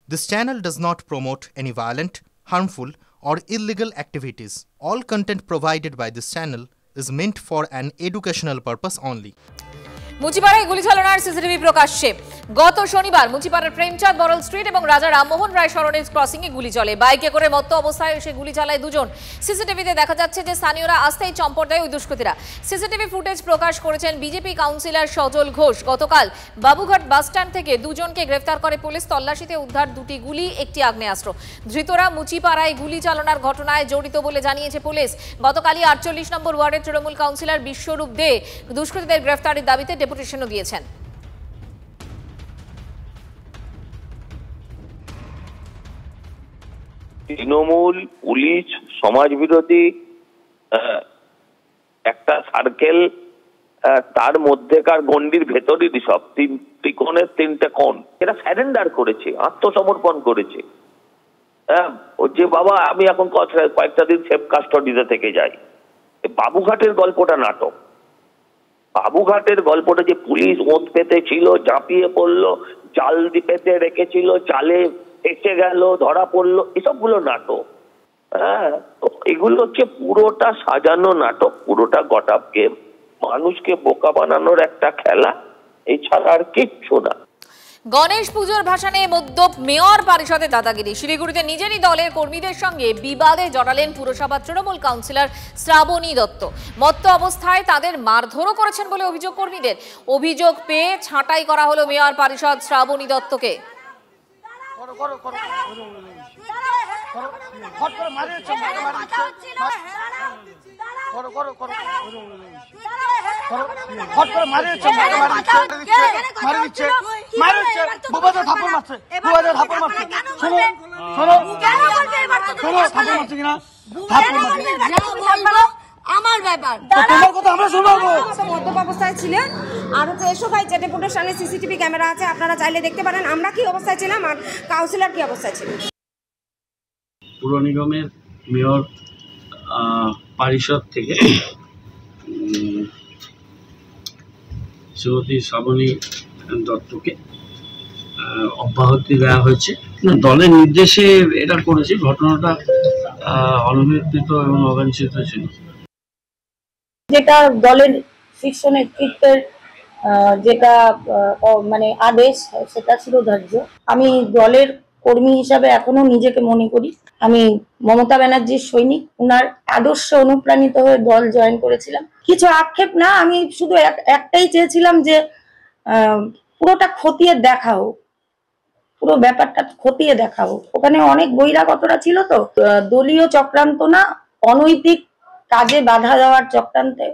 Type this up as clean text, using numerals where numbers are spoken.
This channel does not promote any violent, harmful, or illegal activities. All content provided by this channel is meant for an educational purpose only. মুচিপাড়ায় গুলি চালনার CCTV প্রকাশ্যে। গত শনিবার মুচিপাড়ার Premchand বরল street এবং রাজা Rammohan Roy সরণের crossing এ গুলি চলে। বাইকে করে মত্ত অবস্থায় এসে গুলি চালায় দুজন। সিসিটিভিতে দেখা যাচ্ছে যে স্থানীয়রা আসতেই চম্পট দেয় ওই দুষ্কৃতীরা। সিসিটিভি ফুটেজ প্রকাশ করেছেন বিজেপি কাউন্সিলর সজল ঘোষ। গতকাল বাবুঘাট বাসস্ট্যান্ড থেকে দুজনকে গ্রেফতার করে পুলিশ। তল্লাশিতে উদ্ধার দুটি গুলি, একটি আগ্নেয়াস্ত্র। ধৃতরা মুচিপাড়ায় গুলি চালনার ঘটনায় জড়িত বলে জানিয়েছে পুলিশ। গতকালই 48 নম্বর ওয়ার্ডের তৃণমূল কাউন্সিলর বিশ্বরূপ দে দুষ্কৃতীদের গ্রেফতারের দাবিতে ডেপুটেশনও দিয়েছেন। তৃণমূল, পুলিশ, সমাজ বিরোধী একটা সার্কেল, তার মধ্যেকার গণ্ডির ভেতরেরই সব ত্রিকোণের তিনটে কোণ, এরা স্যারেন্ডার করেছে, আত্মসমর্পণ করেছে। ও যে বাবা আমি এখন কয়েকটা দিন সেফ কাস্টডিতে থেকে যাই। বাবুঘাটের গল্পটা নাটক। বাবুঘাটের গল্পটা যে পুলিশ ওঁত পেতে ছিল, ঝাঁপিয়ে পড়লো, জাল পেতে রেখেছিল, জালে এসে গেল, ধরা পড়লো, এসবগুলো নাটক। এগুলো হচ্ছে পুরোটা সাজানো নাটক, পুরোটা গট-আপ গেম, মানুষকে বোকা বানানোর একটা খেলা, এছাড়া আর কিচ্ছু না। গণেশ পুজোর ভাসানে মদ্যপ মেয়র পরিষদের দাদাগিরি। শিলিগুড়িতে নিজেরই দলের কর্মীদের সঙ্গে বিবাদে জড়ালেন পুরসভার তৃণমূল কাউন্সিলর শ্রাবণী দত্ত। মত্ত অবস্থায় তাদের মারধরও করেছেন বলে অভিযোগ কর্মীদের। অভিযোগ পেয়ে ছাঁটাই করা হলো মেয়র পরিষদ শ্রাবণী দত্তকে। আমার ব্যাপার মদ্যপ অবস্থায় ছিলেন। আর হচ্ছে এসো ভাই, চেটেপুটের সামনে সিসিটিভি ক্যামেরা আছে, আপনারা চাইলে দেখতে পারেন আমরা কি অবস্থায় ছিলাম আর কাউন্সিলর কি অবস্থায় ছিলেন। পুর নিগমের মেয়র পরিষদ থেকে শ্রীমতী শ্রাবণী দত্তকে অব্যাহতি দেওয়া হয়েছে। দলের নির্দেশে এটা করেছে। ঘটনাটা অনভিপ্রেত এবং অবাঞ্ছিত ছিল। যেটা দলের শীর্ষ নেতৃত্বের যেটা মানে আদেশ, সেটা ছিল ধার্য। আমি দলের কর্মী হিসাবে এখনো নিজেকে মনে করি আমি মমতা ব্যানার্জির সৈনিক। উনার আদর্শ অনুপ্রাণিত হয়ে দল জয়েন করেছিলাম। কিছু আক্ষেপ না, আমি শুধু একটাই চেয়েছিলাম যে পুরোটা খতিয়ে দেখা হোক, পুরো ব্যাপারটা খতিয়ে দেখা হোক। ওখানে অনেক বহিরাগতরা ছিল, তো দলীয় চক্রান্ত না, অনৈতিক কাজে বাধা দেওয়ার চক্রান্তে